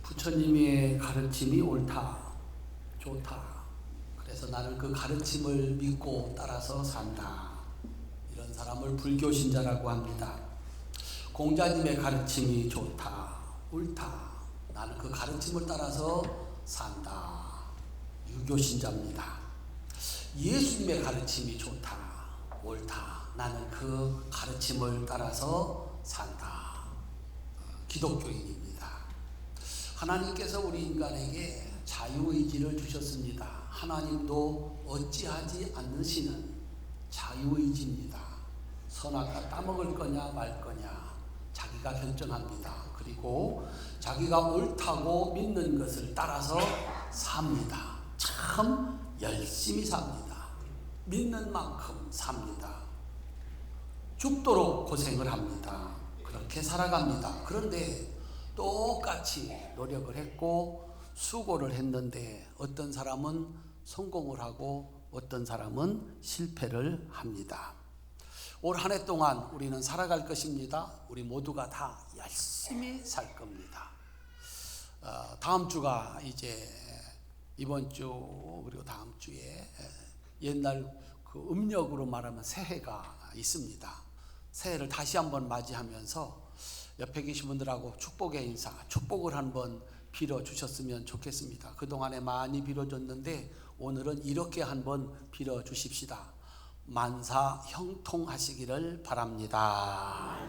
부처님의 가르침이 옳다, 좋다. 그래서 나는 그 가르침을 믿고 따라서 산다. 이런 사람을 불교신자라고 합니다. 공자님의 가르침이 좋다, 옳다. 나는 그 가르침을 따라서 산다. 유교신자입니다. 예수님의 가르침이 좋다, 옳다. 나는 그 가르침을 따라서 산다. 기독교인입니다. 하나님께서 우리 인간에게 자유의지를 주셨습니다. 하나님도 어찌하지 않으시는 자유의지입니다. 선악과 따먹을 거냐 말 거냐 자기가 결정합니다. 그리고 자기가 옳다고 믿는 것을 따라서 삽니다. 참 열심히 삽니다. 믿는 만큼 삽니다. 죽도록 고생을 합니다. 그렇게 살아갑니다. 그런데 똑같이 노력을 했고 수고를 했는데 어떤 사람은 성공을 하고 어떤 사람은 실패를 합니다. 올 한 해 동안 우리는 살아갈 것입니다. 우리 모두가 다 열심히 살 겁니다. 다음 주가 이제 이번 주 그리고 다음 주에 옛날 그 음력으로 말하면 새해가 있습니다. 새해를 다시 한번 맞이하면서 옆에 계신 분들하고 축복의 인사, 축복을 한번 빌어주셨으면 좋겠습니다. 그동안에 많이 빌어줬는데 오늘은 이렇게 한번 빌어주십시다. 만사 형통하시기를 바랍니다.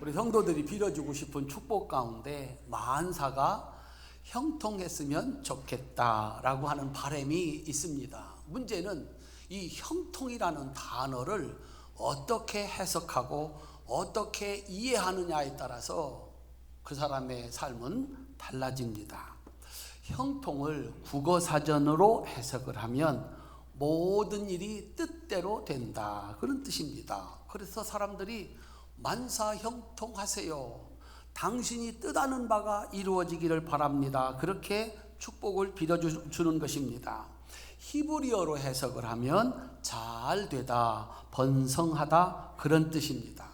우리 성도들이 빌어주고 싶은 축복 가운데 만사가 형통했으면 좋겠다라고 하는 바람이 있습니다. 문제는 이 형통이라는 단어를 어떻게 해석하고 어떻게 이해하느냐에 따라서 그 사람의 삶은 달라집니다. 형통을 국어사전으로 해석을 하면 모든 일이 뜻대로 된다, 그런 뜻입니다. 그래서 사람들이 만사형통하세요, 당신이 뜻하는 바가 이루어지기를 바랍니다, 그렇게 축복을 빌어주는 것입니다. 히브리어로 해석을 하면 잘 되다, 번성하다, 그런 뜻입니다.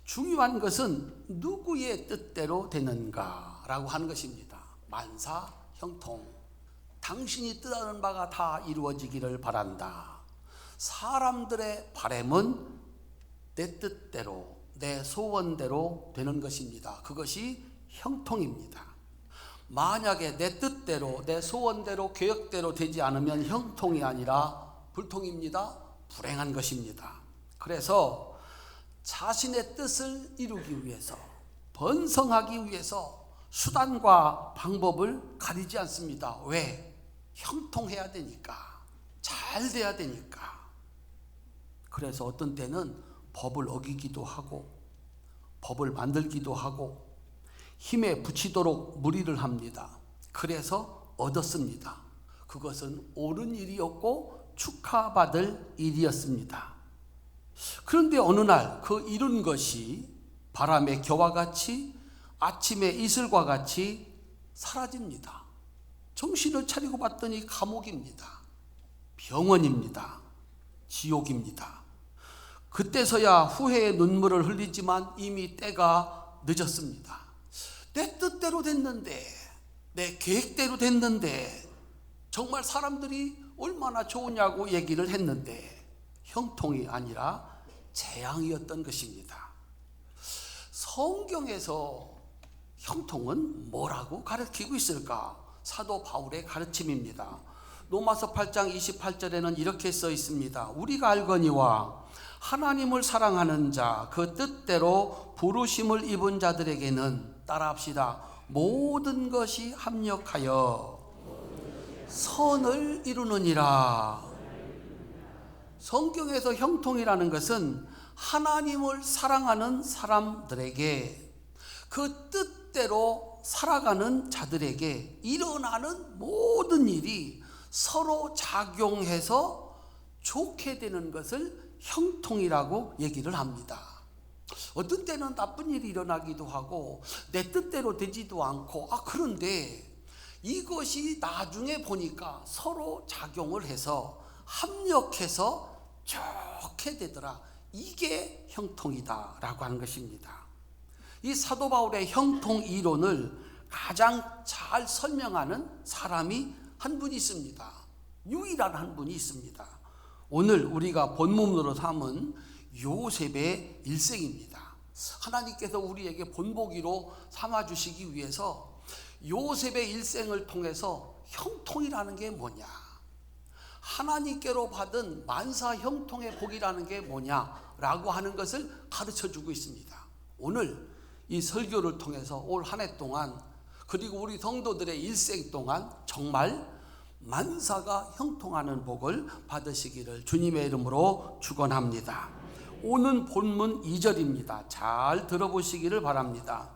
중요한 것은 누구의 뜻대로 되는가라고 하는 것입니다. 만사형통, 당신이 뜻하는 바가 다 이루어지기를 바란다. 사람들의 바람은 내 뜻대로, 내 소원대로 되는 것입니다. 그것이 형통입니다. 만약에 내 뜻대로, 내 소원대로, 계획대로 되지 않으면 형통이 아니라 불통입니다. 불행한 것입니다. 그래서 자신의 뜻을 이루기 위해서, 번성하기 위해서 수단과 방법을 가리지 않습니다. 왜? 형통해야 되니까, 잘 돼야 되니까. 그래서 어떤 때는 법을 어기기도 하고, 법을 만들기도 하고, 힘에 부치도록 무리를 합니다. 그래서 얻었습니다. 그것은 옳은 일이었고 축하받을 일이었습니다. 그런데 어느 날 그 이룬 것이 바람의 겨와 같이, 아침의 이슬과 같이 사라집니다. 정신을 차리고 봤더니 감옥입니다. 병원입니다. 지옥입니다. 그때서야 후회의 눈물을 흘리지만 이미 때가 늦었습니다. 내 뜻대로 됐는데, 내 계획대로 됐는데, 정말 사람들이 얼마나 좋으냐고 얘기를 했는데 형통이 아니라 재앙이었던 것입니다. 성경에서 형통은 뭐라고 가르치고 있을까? 사도 바울의 가르침입니다. 로마서 8장 28절에는 이렇게 써 있습니다. 우리가 알거니와 하나님을 사랑하는 자, 그 뜻대로 부르심을 입은 자들에게는, 따라합시다, 모든 것이 합력하여 선을 이루느니라. 성경에서 형통이라는 것은 하나님을 사랑하는 사람들에게, 그 뜻대로 살아가는 자들에게 일어나는 모든 일이 서로 작용해서 좋게 되는 것을 형통이라고 얘기를 합니다. 어떤 때는 나쁜 일이 일어나기도 하고 내 뜻대로 되지도 않고, 그런데 이것이 나중에 보니까 서로 작용을 해서 합력해서 좋게 되더라. 이게 형통이다라고 하는 것입니다. 이 사도 바울의 형통 이론을 가장 잘 설명하는 사람이 한 분이 있습니다. 유일한 한 분이 있습니다. 오늘 우리가 본문으로 삼은 요셉의 일생입니다. 하나님께서 우리에게 본보기로 삼아주시기 위해서 요셉의 일생을 통해서 형통이라는 게 뭐냐, 하나님께로 받은 만사 형통의 복이라는 게 뭐냐라고 하는 것을 가르쳐주고 있습니다. 오늘 이 설교를 통해서 올 한 해 동안, 그리고 우리 성도들의 일생 동안 정말 만사가 형통하는 복을 받으시기를 주님의 이름으로 축원합니다. 오늘 본문 2절입니다. 잘 들어보시기를 바랍니다.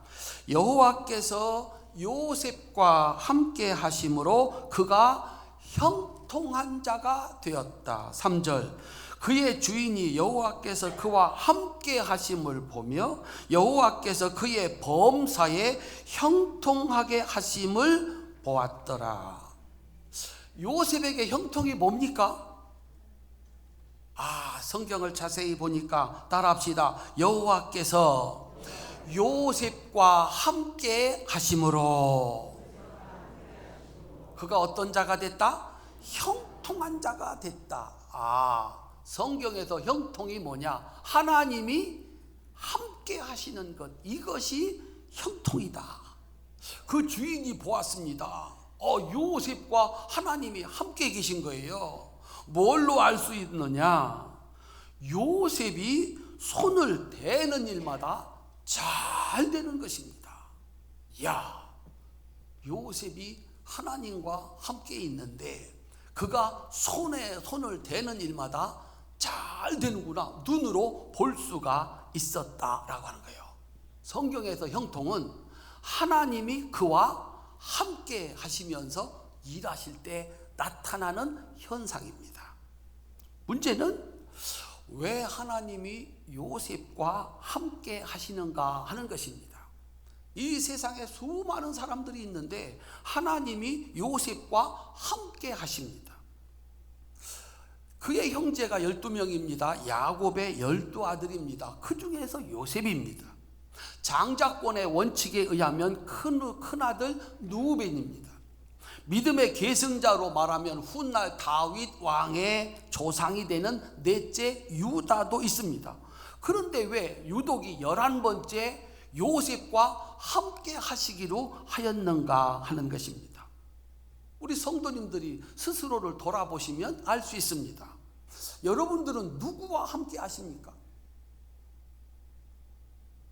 여호와께서 요셉과 함께 하심으로 그가 형통한 자가 되었다. 3절, 그의 주인이 여호와께서 그와 함께 하심을 보며 여호와께서 그의 범사에 형통하게 하심을 보았더라. 요셉에게 형통이 뭡니까? 성경을 자세히 보니까 따라합시다. 여호와께서 요셉과 함께 하심으로 그가 어떤 자가 됐다? 형통한 자가 됐다. 성경에서 형통이 뭐냐? 하나님이 함께 하시는 것, 이것이 형통이다. 그 주인이 보았습니다. 요셉과 하나님이 함께 계신 거예요. 뭘로 알 수 있느냐? 요셉이 손을 대는 일마다 잘 되는 것입니다. 요셉이 하나님과 함께 있는데 그가 손에 손을 대는 일마다 잘 되는구나, 눈으로 볼 수가 있었다라고 하는 거예요. 성경에서 형통은 하나님이 그와 함께 하시면서 일하실 때 나타나는 현상입니다. 문제는 왜 하나님이 요셉과 함께 하시는가 하는 것입니다. 이 세상에 수많은 사람들이 있는데 하나님이 요셉과 함께 하십니다. 그의 형제가 12명입니다. 야곱의 12아들입니다. 그 중에서 요셉입니다. 장자권의 원칙에 의하면 큰아들 누벤입니다. 믿음의 계승자로 말하면 훗날 다윗 왕의 조상이 되는 넷째 유다도 있습니다. 그런데 왜 유독이 11번째 요셉과 함께 하시기로 하였는가 하는 것입니다. 우리 성도님들이 스스로를 돌아보시면 알 수 있습니다. 여러분들은 누구와 함께 하십니까?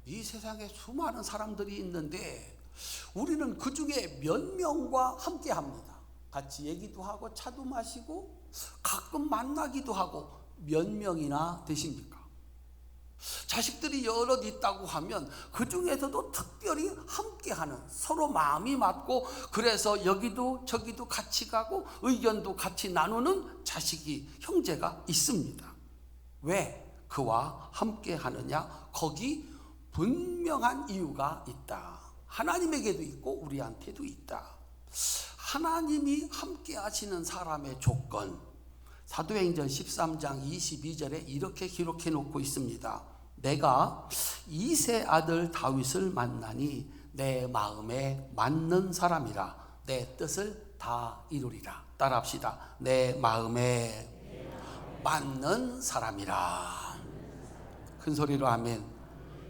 이 세상에 수많은 사람들이 있는데 우리는 그 중에 몇 명과 함께 합니다. 같이 얘기도 하고 차도 마시고 가끔 만나기도 하고 몇 명이나 되십니까? 자식들이 여럿 있다고 하면 그 중에서도 특별히 함께하는, 서로 마음이 맞고 그래서 여기도 저기도 같이 가고 의견도 같이 나누는 자식이, 형제가 있습니다. 왜 그와 함께하느냐? 거기 분명한 이유가 있다. 하나님에게도 있고 우리한테도 있다. 하나님이 함께 하시는 사람의 조건, 사도행전 13장 22절에 이렇게 기록해 놓고 있습니다. 내가 이세 아들 다윗을 만나니 내 마음에 맞는 사람이라 내 뜻을 다 이루리라. 따라합시다. 내 마음에 맞는 사람이라. 큰 소리로 아멘.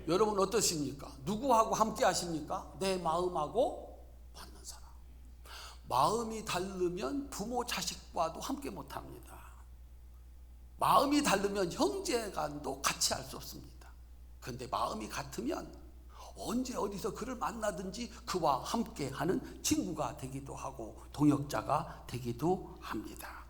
여러분 어떠십니까? 누구하고 함께 하십니까? 내 마음하고 맞는 사람. 마음이 다르면 부모 자식과도 함께 못합니다. 마음이 다르면 형제간도 같이 할 수 없습니다. 그런데 마음이 같으면 언제 어디서 그를 만나든지 그와 함께하는 친구가 되기도 하고 동역자가 되기도 합니다.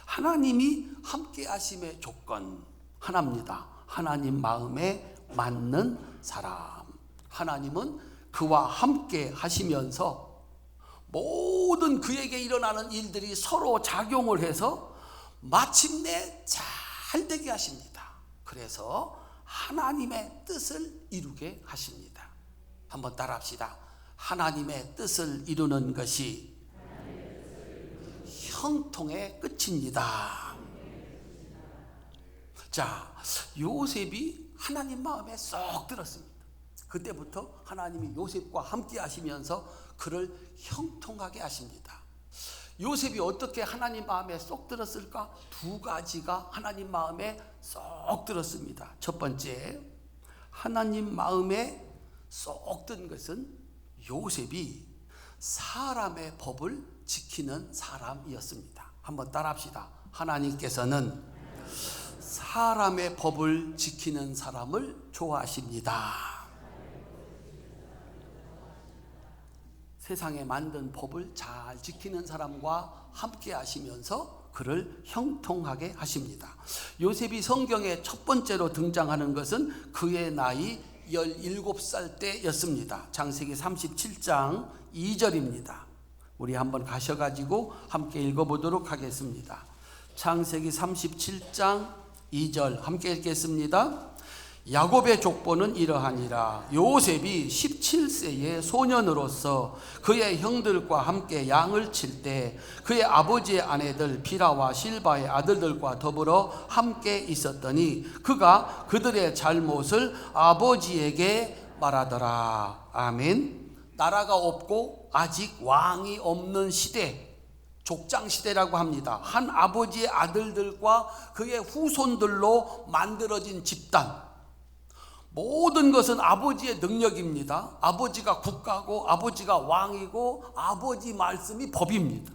하나님이 함께 하심의 조건 하나입니다. 하나님 마음에 맞는 사람. 하나님은 그와 함께 하시면서 모든 그에게 일어나는 일들이 서로 작용을 해서 마침내 잘 되게 하십니다. 그래서 하나님의 뜻을 이루게 하십니다. 한번 따라합시다. 하나님의 뜻을 이루는 것이 형통의 끝입니다. 자, 요셉이 하나님 마음에 쏙 들었습니다. 그때부터 하나님이 요셉과 함께 하시면서 그를 형통하게 하십니다. 요셉이 어떻게 하나님 마음에 쏙 들었을까? 두 가지가 하나님 마음에 쏙 들었습니다. 첫 번째, 하나님 마음에 쏙 든 것은 요셉이 사람의 법을 지키는 사람이었습니다. 한번 따라합시다. 하나님께서는 사람의 법을 지키는 사람을 좋아하십니다. 세상에 만든 법을 잘 지키는 사람과 함께 하시면서 그를 형통하게 하십니다. 요셉이 성경에 첫 번째로 등장하는 것은 그의 나이 17살 때였습니다. 창세기 37장 2절입니다. 우리 한번 가셔가지고 함께 읽어보도록 하겠습니다. 창세기 37장 2절 함께 읽겠습니다. 야곱의 족보는 이러하니라. 요셉이 17세의 소년으로서 그의 형들과 함께 양을 칠 때 그의 아버지의 아내들 비라와 실바의 아들들과 더불어 함께 있었더니 그가 그들의 잘못을 아버지에게 말하더라. 아멘. 나라가 없고 아직 왕이 없는 시대, 족장시대라고 합니다. 한 아버지의 아들들과 그의 후손들로 만들어진 집단, 모든 것은 아버지의 능력입니다. 아버지가 국가고 아버지가 왕이고 아버지 말씀이 법입니다.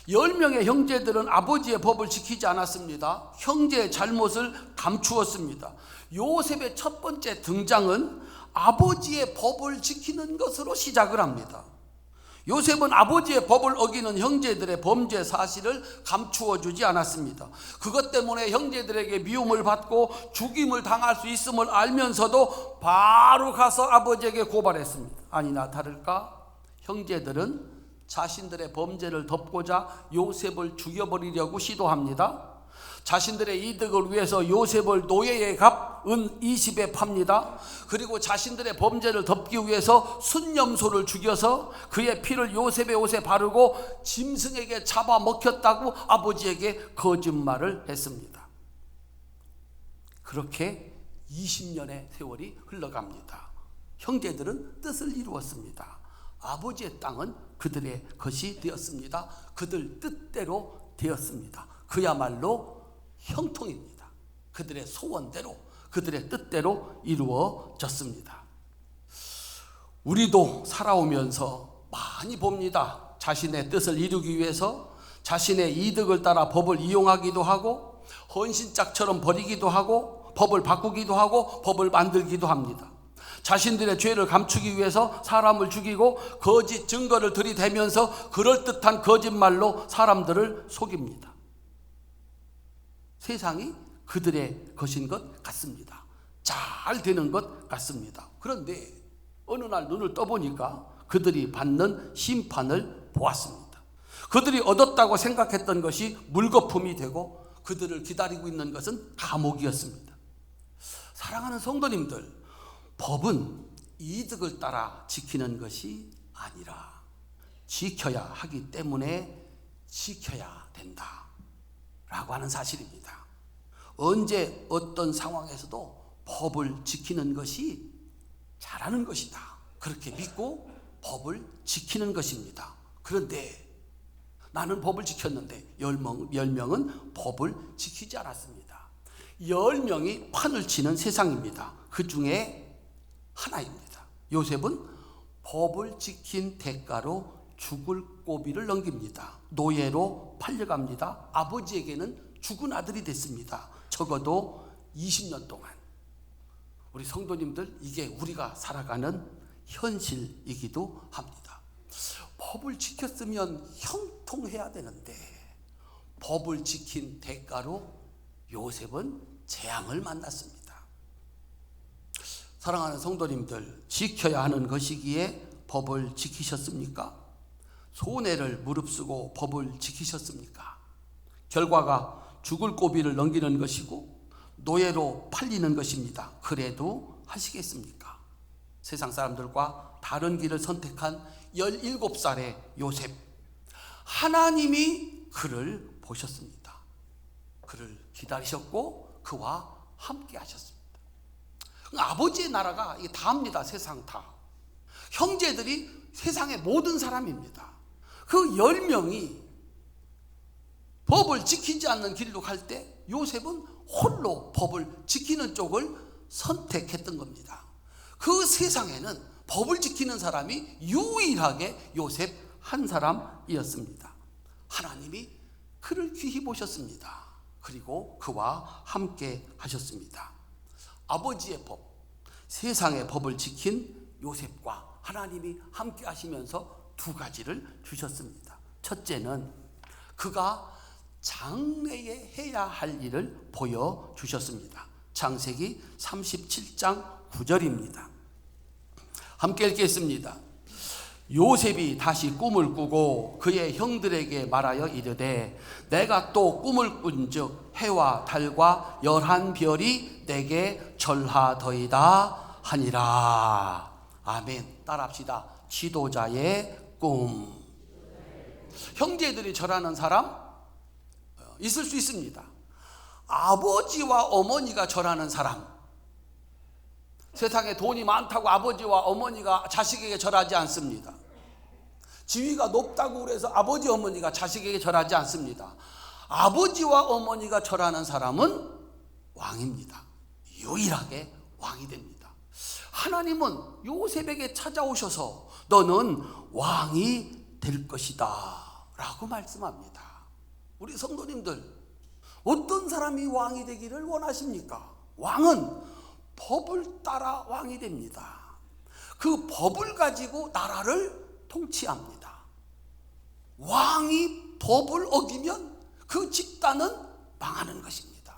10명의 형제들은 아버지의 법을 지키지 않았습니다. 형제의 잘못을 감추었습니다. 요셉의 첫 번째 등장은 아버지의 법을 지키는 것으로 시작을 합니다. 요셉은 아버지의 법을 어기는 형제들의 범죄 사실을 감추어 주지 않았습니다. 그것 때문에 형제들에게 미움을 받고 죽임을 당할 수 있음을 알면서도 바로 가서 아버지에게 고발했습니다. 아니나 다를까 형제들은 자신들의 범죄를 덮고자 요셉을 죽여버리려고 시도합니다. 자신들의 이득을 위해서 요셉을 노예의 값 은 20에 팝니다. 그리고 자신들의 범죄를 덮기 위해서 순념소를 죽여서 그의 피를 요셉의 옷에 바르고 짐승에게 잡아먹혔다고 아버지에게 거짓말을 했습니다. 그렇게 20년의 세월이 흘러갑니다. 형제들은 뜻을 이루었습니다. 아버지의 땅은 그들의 것이 되었습니다. 그들 뜻대로 되었습니다. 그야말로 형통입니다. 그들의 소원대로, 그들의 뜻대로 이루어졌습니다. 우리도 살아오면서 많이 봅니다. 자신의 뜻을 이루기 위해서 자신의 이득을 따라 법을 이용하기도 하고 헌신짝처럼 버리기도 하고 법을 바꾸기도 하고 법을 만들기도 합니다. 자신들의 죄를 감추기 위해서 사람을 죽이고 거짓 증거를 들이대면서 그럴듯한 거짓말로 사람들을 속입니다. 세상이 그들의 것인 것 같습니다. 잘 되는 것 같습니다. 그런데 어느 날 눈을 떠보니까 그들이 받는 심판을 보았습니다. 그들이 얻었다고 생각했던 것이 물거품이 되고 그들을 기다리고 있는 것은 감옥이었습니다. 사랑하는 성도님들, 법은 이득을 따라 지키는 것이 아니라 지켜야 하기 때문에 지켜야 된다 라고 하는 사실입니다. 언제 어떤 상황에서도 법을 지키는 것이 잘하는 것이다, 그렇게 믿고 법을 지키는 것입니다. 그런데 나는 법을 지켰는데 10명은 법을 지키지 않았습니다. 10명이 판을 치는 세상입니다. 그 중에 하나입니다. 요셉은 법을 지킨 대가로 죽을 고비를 넘깁니다. 노예로 팔려갑니다. 아버지에게는 죽은 아들이 됐습니다. 적어도 20년 동안. 우리 성도님들, 이게 우리가 살아가는 현실이기도 합니다. 법을 지켰으면 형통해야 되는데 법을 지킨 대가로 요셉은 재앙을 만났습니다. 사랑하는 성도님들, 지켜야 하는 것이기에 법을 지키셨습니까? 손해를 무릅쓰고 법을 지키셨습니까? 결과가 죽을 고비를 넘기는 것이고 노예로 팔리는 것입니다. 그래도 하시겠습니까? 세상 사람들과 다른 길을 선택한 17살의 요셉, 하나님이 그를 보셨습니다. 그를 기다리셨고 그와 함께 하셨습니다. 아버지의 나라가 이게 다입니다. 세상 다. 형제들이 세상의 모든 사람입니다. 그 10명이 법을 지키지 않는 길로 갈 때 요셉은 홀로 법을 지키는 쪽을 선택했던 겁니다. 그 세상에는 법을 지키는 사람이 유일하게 요셉 한 사람이었습니다. 하나님이 그를 귀히 보셨습니다. 그리고 그와 함께 하셨습니다. 아버지의 법, 세상의 법을 지킨 요셉과 하나님이 함께 하시면서 두 가지를 주셨습니다. 첫째는 그가 장래에 해야 할 일을 보여주셨습니다. 창세기 37장 9절입니다. 함께 읽겠습니다. 요셉이 다시 꿈을 꾸고 그의 형들에게 말하여 이르되 내가 또 꿈을 꾼즉 해와 달과 11별이 내게 절하더이다 하니라. 아멘. 따라합시다. 지도자의 꿈. 형제들이 절하는 사람 있을 수 있습니다. 아버지와 어머니가 절하는 사람, 세상에 돈이 많다고 아버지와 어머니가 자식에게 절하지 않습니다. 지위가 높다고 그래서 아버지 어머니가 자식에게 절하지 않습니다. 아버지와 어머니가 절하는 사람은 왕입니다. 유일하게 왕이 됩니다. 하나님은 요셉에게 찾아오셔서 너는 왕이 될 것이다 라고 말씀합니다. 우리 성도님들, 어떤 사람이 왕이 되기를 원하십니까? 왕은 법을 따라 왕이 됩니다. 그 법을 가지고 나라를 통치합니다. 왕이 법을 어기면 그 집단은 망하는 것입니다.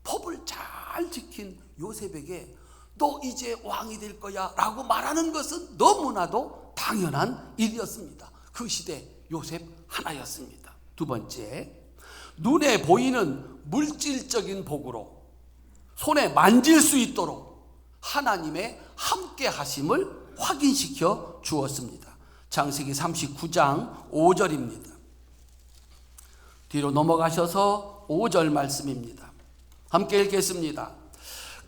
법을 잘 지킨 요셉에게 너 이제 왕이 될 거야 라고 말하는 것은 너무나도 당연한 일이었습니다. 그 시대 요셉 하나였습니다. 두 번째, 눈에 보이는 물질적인 복으로 손에 만질 수 있도록 하나님의 함께 하심을 확인시켜 주었습니다. 창세기 39장 5절입니다. 뒤로 넘어가셔서 5절 말씀입니다. 함께 읽겠습니다.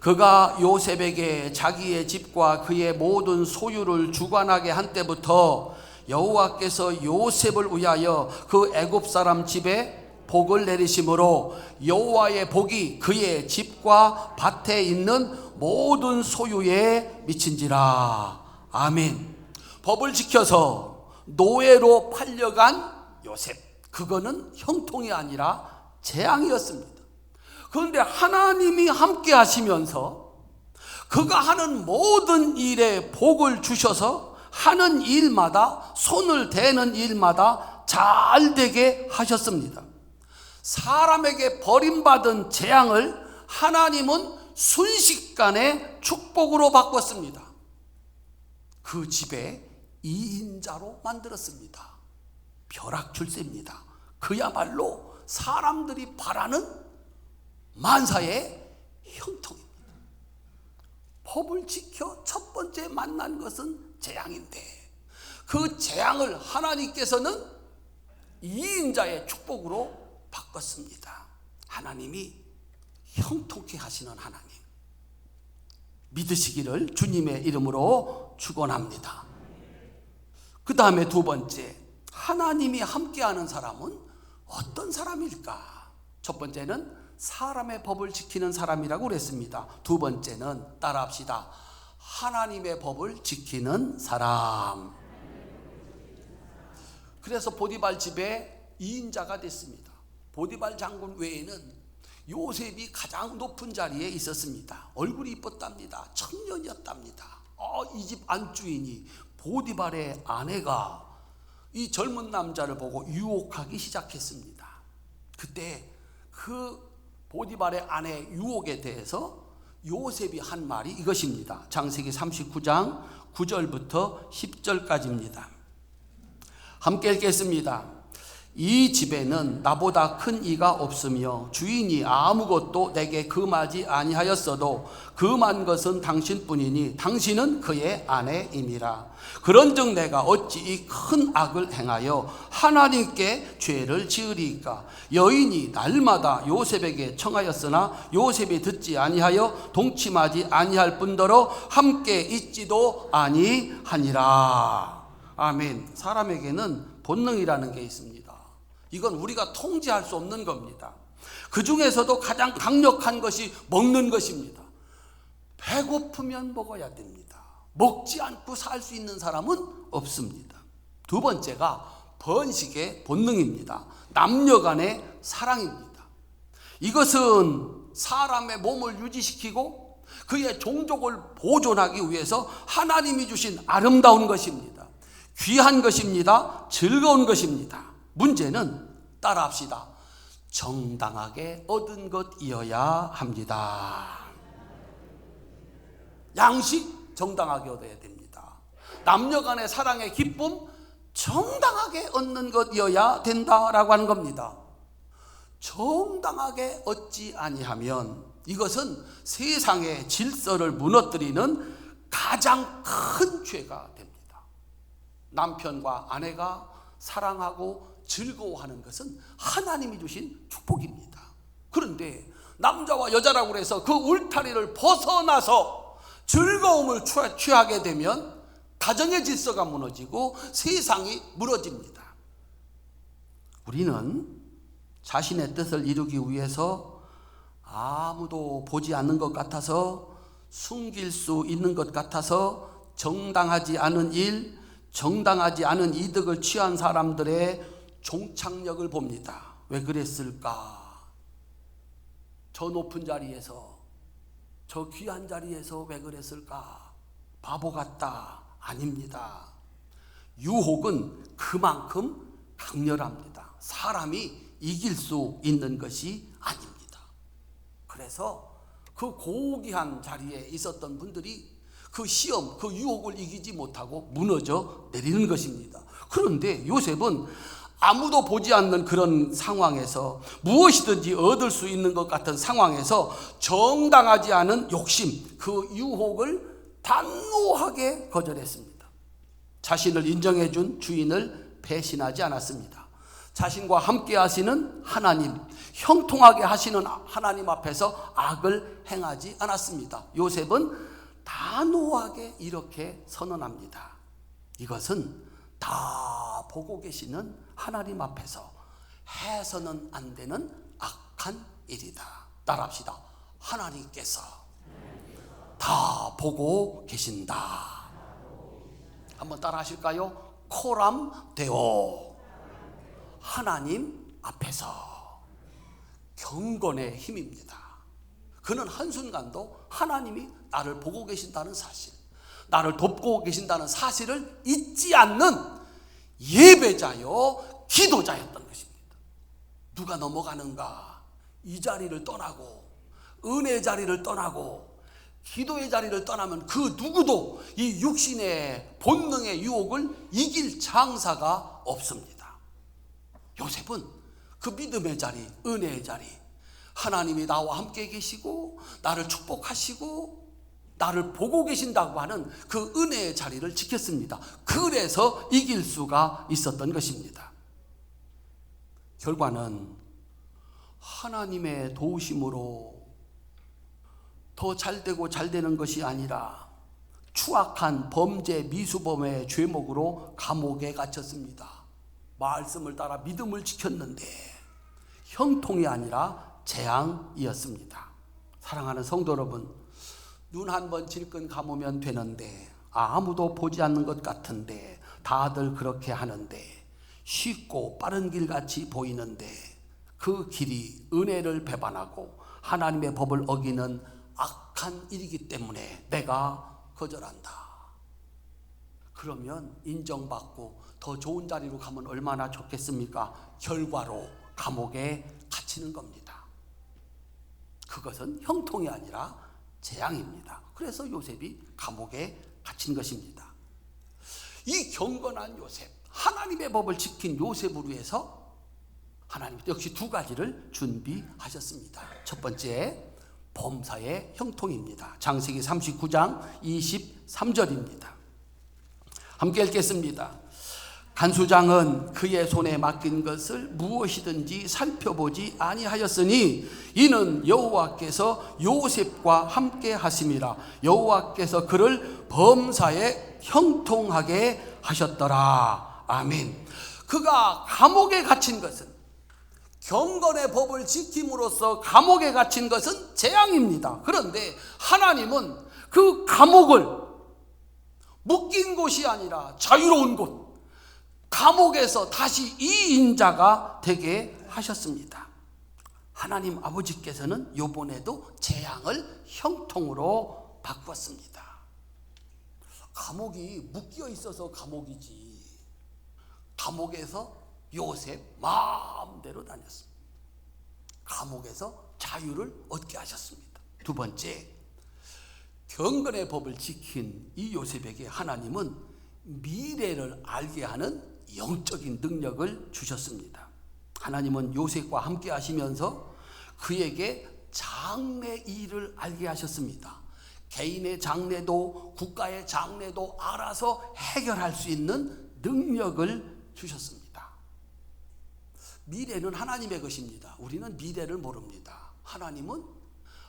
그가 요셉에게 자기의 집과 그의 모든 소유를 주관하게 한 때부터 여호와께서 요셉을 위하여 그 애굽 사람 집에 복을 내리심으로 여호와의 복이 그의 집과 밭에 있는 모든 소유에 미친지라. 아멘. 법을 지켜서 노예로 팔려간 요셉, 그거는 형통이 아니라 재앙이었습니다. 그런데 하나님이 함께 하시면서 그가 하는 모든 일에 복을 주셔서 하는 일마다, 손을 대는 일마다 잘 되게 하셨습니다. 사람에게 버림받은 재앙을 하나님은 순식간에 축복으로 바꿨습니다. 그 집에 2인자로 만들었습니다. 벼락출세입니다. 그야말로 사람들이 바라는 만사의 형통입니다. 법을 지켜 첫 번째 만난 것은 재앙인데 그 재앙을 하나님께서는 2인자의 축복으로 바꿨습니다. 하나님이 형통케 하시는 하나님, 믿으시기를 주님의 이름으로 축원합니다. 그 다음에 두 번째, 하나님이 함께하는 사람은 어떤 사람일까? 첫 번째는 사람의 법을 지키는 사람이라고 그랬습니다. 두 번째는 따라합시다. 하나님의 법을 지키는 사람. 그래서 보디발 집에 2인자가 됐습니다. 보디발 장군 외에는 요셉이 가장 높은 자리에 있었습니다. 얼굴이 이뻤답니다. 청년이었답니다. 이 집 안주인이 보디발의 아내가 이 젊은 남자를 보고 유혹하기 시작했습니다. 그때 그 보디발의 아내 유혹에 대해서 요셉이 한 말이 이것입니다. 창세기 39장 9절부터 10절까지입니다. 함께 읽겠습니다. 이 집에는 나보다 큰 이가 없으며 주인이 아무것도 내게 금하지 아니하였어도 금한 것은 당신뿐이니 당신은 그의 아내임이라. 그런즉 내가 어찌 이 큰 악을 행하여 하나님께 죄를 지으리이까. 여인이 날마다 요셉에게 청하였으나 요셉이 듣지 아니하여 동침하지 아니할 뿐더러 함께 있지도 아니하니라. 아멘. 사람에게는 본능이라는 게 있습니다. 이건 우리가 통제할 수 없는 겁니다. 그 중에서도 가장 강력한 것이 먹는 것입니다. 배고프면 먹어야 됩니다. 먹지 않고 살 수 있는 사람은 없습니다. 두 번째가 번식의 본능입니다. 남녀 간의 사랑입니다. 이것은 사람의 몸을 유지시키고 그의 종족을 보존하기 위해서 하나님이 주신 아름다운 것입니다. 귀한 것입니다. 즐거운 것입니다. 문제는 따라합시다. 정당하게 얻은 것이어야 합니다. 양식 정당하게 얻어야 됩니다. 남녀 간의 사랑의 기쁨 정당하게 얻는 것이어야 된다라고 하는 겁니다. 정당하게 얻지 아니하면 이것은 세상의 질서를 무너뜨리는 가장 큰 죄가 됩니다. 남편과 아내가 사랑하고 즐거워하는 것은 하나님이 주신 축복입니다. 그런데 남자와 여자라고 해서 그 울타리를 벗어나서 즐거움을 취하게 되면 가정의 질서가 무너지고 세상이 무너집니다. 우리는 자신의 뜻을 이루기 위해서 아무도 보지 않는 것 같아서, 숨길 수 있는 것 같아서 정당하지 않은 일, 정당하지 않은 이득을 취한 사람들의 종착역을 봅니다. 왜 그랬을까? 저 높은 자리에서, 저 귀한 자리에서 왜 그랬을까? 바보 같다. 아닙니다. 유혹은 그만큼 강렬합니다. 사람이 이길 수 있는 것이 아닙니다. 그래서 그 고귀한 자리에 있었던 분들이 그 시험, 그 유혹을 이기지 못하고 무너져 내리는 것입니다. 그런데 요셉은 아무도 보지 않는 그런 상황에서, 무엇이든지 얻을 수 있는 것 같은 상황에서 정당하지 않은 욕심, 그 유혹을 단호하게 거절했습니다. 자신을 인정해 준 주인을 배신하지 않았습니다. 자신과 함께 하시는 하나님, 형통하게 하시는 하나님 앞에서 악을 행하지 않았습니다. 요셉은 단호하게 이렇게 선언합니다. 이것은 다 보고 계시는 하나님 앞에서 해서는 안 되는 악한 일이다. 따라합시다. 하나님께서 다 보고 계신다. 한번 따라 하실까요? 코람 데오. 하나님 앞에서. 경건의 힘입니다. 그는 한순간도 하나님이 나를 보고 계신다는 사실, 나를 돕고 계신다는 사실을 잊지 않는 예배자요 기도자였던 것입니다. 누가 넘어가는가? 이 자리를 떠나고, 은혜의 자리를 떠나고, 기도의 자리를 떠나면 그 누구도 이 육신의 본능의 유혹을 이길 장사가 없습니다. 요셉은 그 믿음의 자리, 은혜의 자리, 하나님이 나와 함께 계시고 나를 축복하시고 나를 보고 계신다고 하는 그 은혜의 자리를 지켰습니다. 그래서 이길 수가 있었던 것입니다. 결과는 하나님의 도우심으로 더 잘되고 잘되는 것이 아니라 추악한 범죄 미수범의 죄목으로 감옥에 갇혔습니다. 말씀을 따라 믿음을 지켰는데 형통이 아니라 재앙이었습니다. 사랑하는 성도 여러분, 눈 한 번 질끈 감으면 되는데, 아무도 보지 않는 것 같은데, 다들 그렇게 하는데, 쉽고 빠른 길같이 보이는데 그 길이 은혜를 배반하고 하나님의 법을 어기는 악한 일이기 때문에 내가 거절한다. 그러면 인정받고 더 좋은 자리로 가면 얼마나 좋겠습니까? 결과로 감옥에 갇히는 겁니다. 그것은 형통이 아니라 재앙입니다. 그래서 요셉이 감옥에 갇힌 것입니다. 이 경건한 요셉, 하나님의 법을 지킨 요셉을 위해서 하나님 역시 두 가지를 준비하셨습니다. 첫 번째, 범사의 형통입니다. 창세기 39장 23절입니다. 함께 읽겠습니다. 간수장은 그의 손에 맡긴 것을 무엇이든지 살펴보지 아니하였으니 이는 여호와께서 요셉과 함께 하심이라. 여호와께서 그를 범사에 형통하게 하셨더라. 아멘. 그가 감옥에 갇힌 것은, 경건의 법을 지킴으로써 감옥에 갇힌 것은 재앙입니다. 그런데 하나님은 그 감옥을 묶인 곳이 아니라 자유로운 곳, 감옥에서 다시 이인자가 되게 하셨습니다. 하나님 아버지께서는 이번에도 재앙을 형통으로 바꿨습니다. 감옥이 묶여 있어서 감옥이지, 감옥에서 요셉 마음대로 다녔습니다. 감옥에서 자유를 얻게 하셨습니다. 두 번째, 경건의 법을 지킨 이 요셉에게 하나님은 미래를 알게 하는 영적인 능력을 주셨습니다. 하나님은 요셉과 함께 하시면서 그에게 장래 일을 알게 하셨습니다. 개인의 장래도 국가의 장래도 알아서 해결할 수 있는 능력을 주셨습니다. 미래는 하나님의 것입니다. 우리는 미래를 모릅니다. 하나님은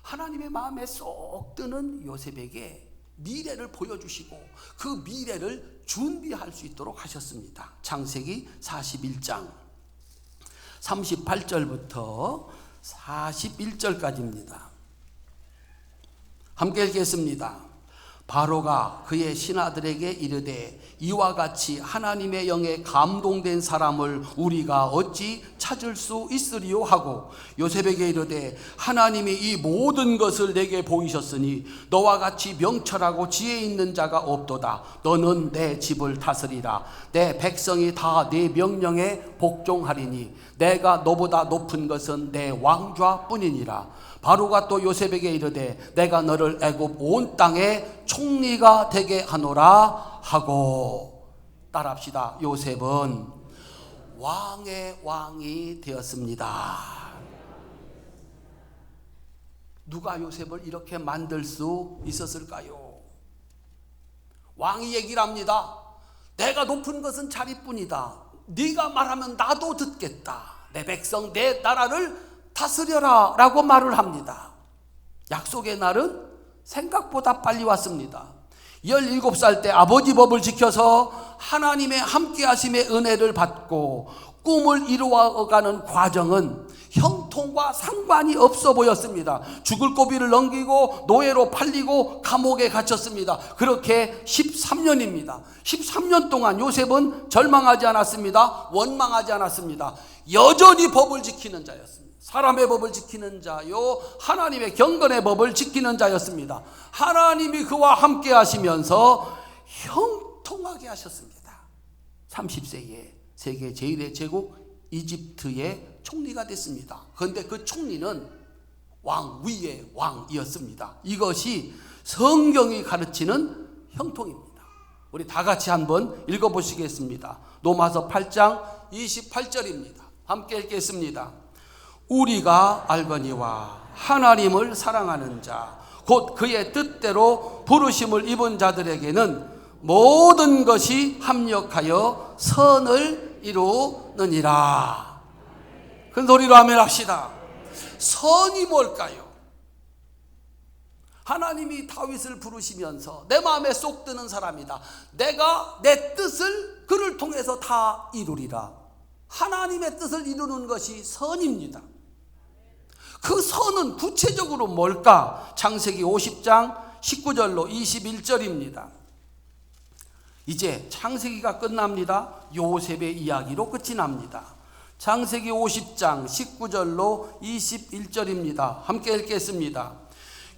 하나님의 마음에 쏙 드는 요셉에게 미래를 보여주시고 그 미래를 준비할 수 있도록 하셨습니다. 창세기 41장 38절부터 41절까지입니다. 함께 읽겠습니다. 바로가 그의 신하들에게 이르되 이와 같이 하나님의 영에 감동된 사람을 우리가 어찌 찾을 수 있으리요 하고 요셉에게 이르되 하나님이 이 모든 것을 내게 보이셨으니 너와 같이 명철하고 지혜 있는 자가 없도다. 너는 내 집을 다스리라. 내 백성이 다 네 명령에 복종하리니 내가 너보다 높은 것은 내 왕좌뿐이니라. 바로가 또 요셉에게 이르되 내가 너를 애굽 온 땅의 총리가 되게 하노라 하고, 따라합시다. 요셉은 왕의 왕이 되었습니다. 누가 요셉을 이렇게 만들 수 있었을까요? 왕이 얘기를 합니다. 내가 높은 것은 자리뿐이다. 네가 말하면 나도 듣겠다. 내 백성 내 나라를 다스려라 라고 말을 합니다. 약속의 날은 생각보다 빨리 왔습니다. 17살 때 아버지 법을 지켜서 하나님의 함께 하심의 은혜를 받고 꿈을 이루어가는 과정은 형통과 상관이 없어 보였습니다. 죽을 고비를 넘기고 노예로 팔리고 감옥에 갇혔습니다. 그렇게 13년입니다. 13년 동안 요셉은 절망하지 않았습니다. 원망하지 않았습니다. 여전히 법을 지키는 자였습니다. 사람의 법을 지키는 자요, 하나님의 경건의 법을 지키는 자였습니다. 하나님이 그와 함께 하시면서 형통하게 하셨습니다. 30세에 세계 제1의 제국 이집트의 총리가 됐습니다. 그런데 그 총리는 왕 위의 왕이었습니다. 이것이 성경이 가르치는 형통입니다. 우리 다 같이 한번 읽어보시겠습니다. 로마서 8장 28절입니다. 함께 읽겠습니다. 우리가 알거니와 하나님을 사랑하는 자 곧 그의 뜻대로 부르심을 입은 자들에게는 모든 것이 합력하여 선을 이루느니라. 큰 소리로 아멘 합시다. 선이 뭘까요? 하나님이 다윗을 부르시면서 내 마음에 쏙 드는 사람이다. 내가 내 뜻을 그를 통해서 다 이루리라. 하나님의 뜻을 이루는 것이 선입니다. 그 선은 구체적으로 뭘까? 창세기 50장 19절로 21절입니다. 이제 창세기가 끝납니다. 요셉의 이야기로 끝이 납니다. 창세기 50장 19절로 21절입니다. 함께 읽겠습니다.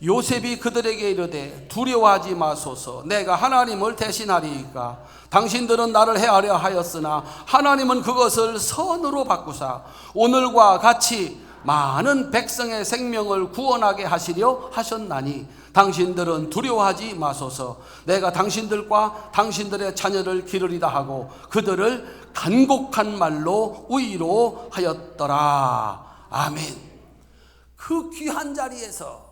요셉이 그들에게 이르되 두려워하지 마소서. 내가 하나님을 대신하리이까. 당신들은 나를 해하려 하였으나 하나님은 그것을 선으로 바꾸사 오늘과 같이 많은 백성의 생명을 구원하게 하시려 하셨나니 당신들은 두려워하지 마소서. 내가 당신들과 당신들의 자녀를 기르리다 하고 그들을 간곡한 말로 위로하였더라. 아멘. 그 귀한 자리에서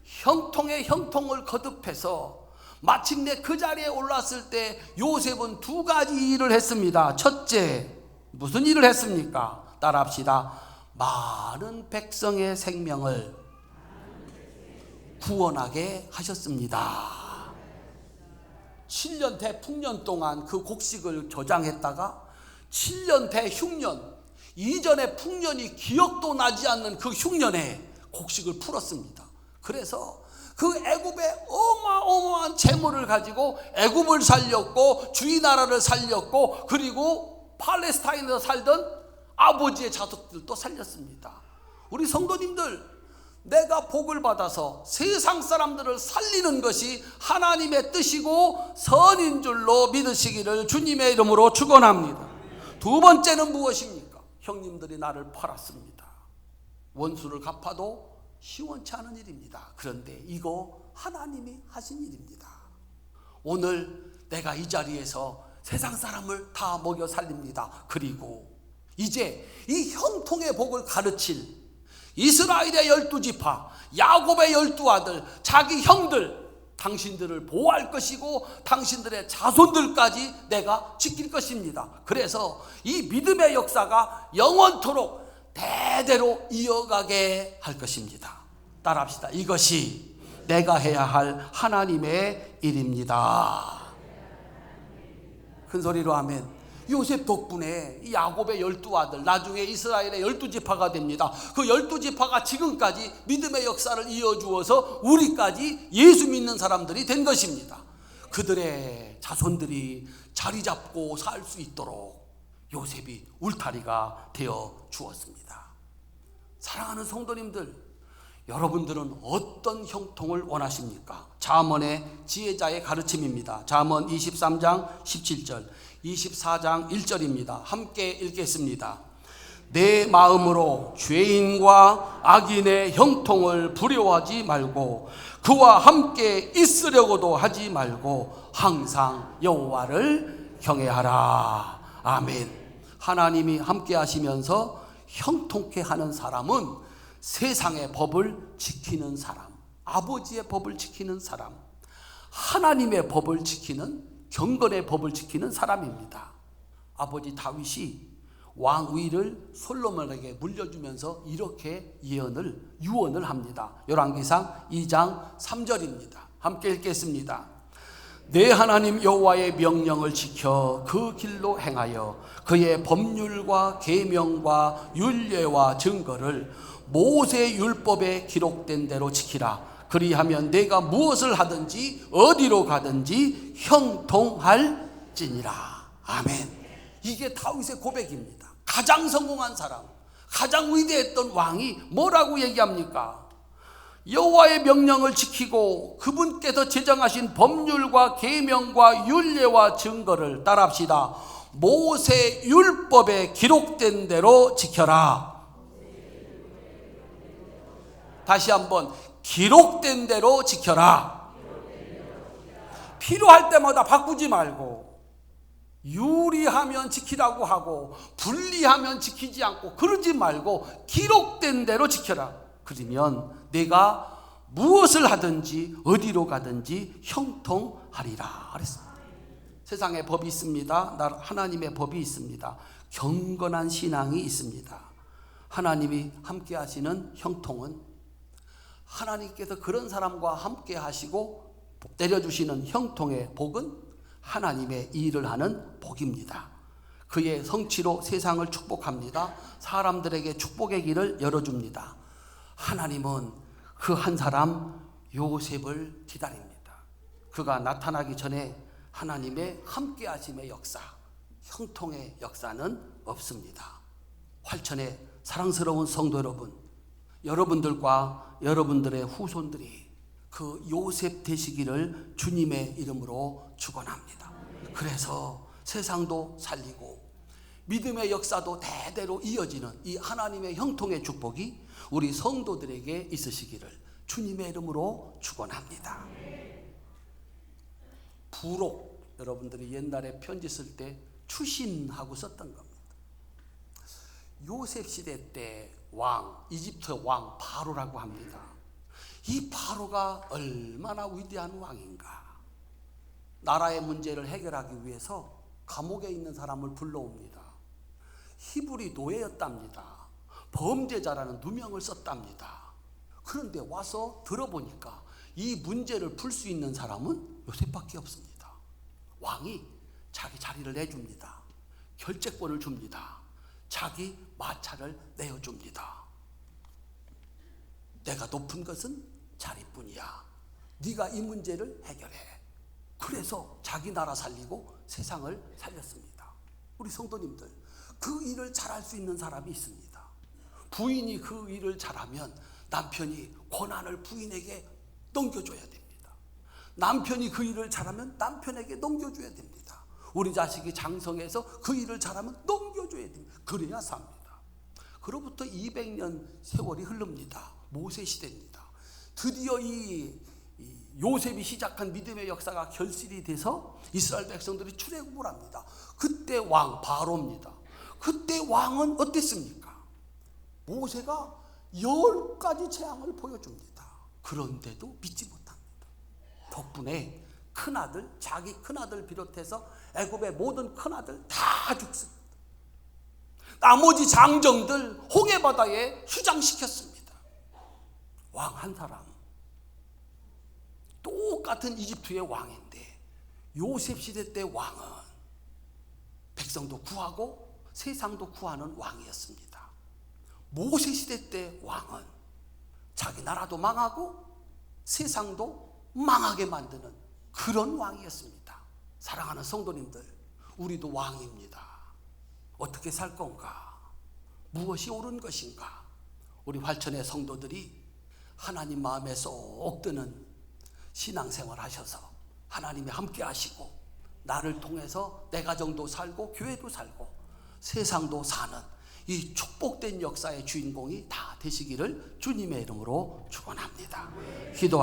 형통의 형통을 거듭해서 마침내 그 자리에 올랐을 때 요셉은 두 가지 일을 했습니다. 첫째, 무슨 일을 했습니까? 따라합시다. 많은 백성의 생명을 구원하게 하셨습니다. 7년 대풍년 동안 그 곡식을 조장했다가 7년 대흉년, 이전의 풍년이 기억도 나지 않는 그 흉년에 곡식을 풀었습니다. 그래서 그 애굽의 어마어마한 재물을 가지고 애굽을 살렸고 주위 나라를 살렸고 그리고 팔레스타인에서 살던 아버지의 자손들도 살렸습니다. 우리 성도님들, 내가 복을 받아서 세상 사람들을 살리는 것이 하나님의 뜻이고 선인 줄로 믿으시기를 주님의 이름으로 축원합니다. 두 번째는 무엇입니까? 형님들이 나를 팔았습니다. 원수를 갚아도 시원치 않은 일입니다. 그런데 이거 하나님이 하신 일입니다. 오늘 내가 이 자리에서 세상 사람을 다 먹여 살립니다. 그리고 이제 이 형통의 복을 가르칠 이스라엘의 12지파, 야곱의 12아들, 자기 형들, 당신들을 보호할 것이고 당신들의 자손들까지 내가 지킬 것입니다. 그래서 이 믿음의 역사가 영원토록 대대로 이어가게 할 것입니다. 따라합시다. 이것이 내가 해야 할 하나님의 일입니다. 큰 소리로 아멘. 요셉 덕분에 이 야곱의 12아들, 나중에 이스라엘의 12지파가 됩니다. 그 12지파가 지금까지 믿음의 역사를 이어주어서 우리까지 예수 믿는 사람들이 된 것입니다. 그들의 자손들이 자리 잡고 살 수 있도록 요셉이 울타리가 되어 주었습니다. 사랑하는 성도님들, 여러분들은 어떤 형통을 원하십니까? 잠언의 지혜자의 가르침입니다. 잠언 23장 17절, 24장 1절입니다. 함께 읽겠습니다. 내 마음으로 죄인과 악인의 형통을 두려워하지 말고 그와 함께 있으려고도 하지 말고 항상 여호와를 경외하라. 아멘. 하나님이 함께 하시면서 형통케 하는 사람은 세상의 법을 지키는 사람, 아버지의 법을 지키는 사람, 하나님의 법을 지키는, 경건의 법을 지키는 사람입니다. 아버지 다윗이 왕위를 솔로몬에게 물려주면서 이렇게 유언을 합니다. 열왕기상 2장 3절입니다. 함께 읽겠습니다. 내 하나님 여호와의 명령을 지켜 그 길로 행하여 그의 법률과 계명과 율례와 증거를 모세 율법에 기록된 대로 지키라. 그리하면 내가 무엇을 하든지 어디로 가든지 형통할지니라. 아멘. 이게 다윗의 고백입니다. 가장 성공한 사람, 가장 위대했던 왕이 뭐라고 얘기합니까? 여호와의 명령을 지키고 그분께서 제정하신 법률과 계명과 율례와 증거를 따라합시다. 모세 율법에 기록된 대로 지켜라. 다시 한번, 기록된 대로 지켜라. 필요할 때마다 바꾸지 말고, 유리하면 지키라고 하고 불리하면 지키지 않고 그러지 말고 기록된 대로 지켜라. 그러면 내가 무엇을 하든지 어디로 가든지 형통하리라 그랬습니다. 세상에 법이 있습니다. 하나님의 법이 있습니다. 경건한 신앙이 있습니다. 하나님이 함께 하시는 형통은, 하나님께서 그런 사람과 함께 하시고 내려주시는 형통의 복은 하나님의 일을 하는 복입니다. 그의 성취로 세상을 축복합니다. 사람들에게 축복의 길을 열어줍니다. 하나님은 그 한 사람 요셉을 기다립니다. 그가 나타나기 전에 하나님의 함께 하심의 역사, 형통의 역사는 없습니다. 활천의 사랑스러운 성도 여러분, 여러분들과 여러분들의 후손들이 그 요셉 되시기를 주님의 이름으로 축원합니다. 그래서 세상도 살리고 믿음의 역사도 대대로 이어지는 이 하나님의 형통의 축복이 우리 성도들에게 있으시기를 주님의 이름으로 축원합니다. 부록, 여러분들이 옛날에 편지 쓸 때 추신하고 썼던 겁니다. 요셉 시대 때 왕, 이집트 왕 바로라고 합니다. 이 바로가 얼마나 위대한 왕인가. 나라의 문제를 해결하기 위해서 감옥에 있는 사람을 불러옵니다. 히브리 노예였답니다. 범죄자라는 누명을 썼답니다. 그런데 와서 들어보니까 이 문제를 풀 수 있는 사람은 요셉밖에 없습니다. 왕이 자기 자리를 내줍니다. 결재권을 줍니다. 자기 마차를 내어줍니다. 내가 높은 것은 자리뿐이야. 네가 이 문제를 해결해. 그래서 자기 나라 살리고 세상을 살렸습니다. 우리 성도님들, 그 일을 잘할 수 있는 사람이 있습니다. 부인이 그 일을 잘하면 남편이 권한을 부인에게 넘겨줘야 됩니다. 남편이 그 일을 잘하면 남편에게 넘겨줘야 됩니다. 우리 자식이 장성해서 그 일을 잘하면 넘겨줘야 됩니다. 그래야 삽니다. 그로부터 200년 세월이 흐릅니다. 모세 시대입니다. 드디어 이 요셉이 시작한 믿음의 역사가 결실이 돼서 이스라엘 백성들이 출애굽을 합니다. 그때 왕 바로입니다. 그때 왕은 어땠습니까? 모세가 10가지 재앙을 보여줍니다. 그런데도 믿지 못합니다. 덕분에 큰아들, 자기 큰아들 비롯해서 애굽의 모든 큰아들 다 죽습니다. 나머지 장정들 홍해바다에 휴장시켰습니다. 왕 한 사람, 똑같은 이집트의 왕인데 요셉 시대 때 왕은 백성도 구하고 세상도 구하는 왕이었습니다. 모세 시대 때 왕은 자기 나라도 망하고 세상도 망하게 만드는 그런 왕이었습니다. 사랑하는 성도님들, 우리도 왕입니다. 어떻게 살 건가? 무엇이 옳은 것인가? 우리 활천의 성도들이 하나님 마음에 쏙 드는 신앙생활 하셔서 하나님이 함께 하시고 나를 통해서 내 가정도 살고 교회도 살고 세상도 사는 이 축복된 역사의 주인공이 다 되시기를 주님의 이름으로 축원합니다. 기도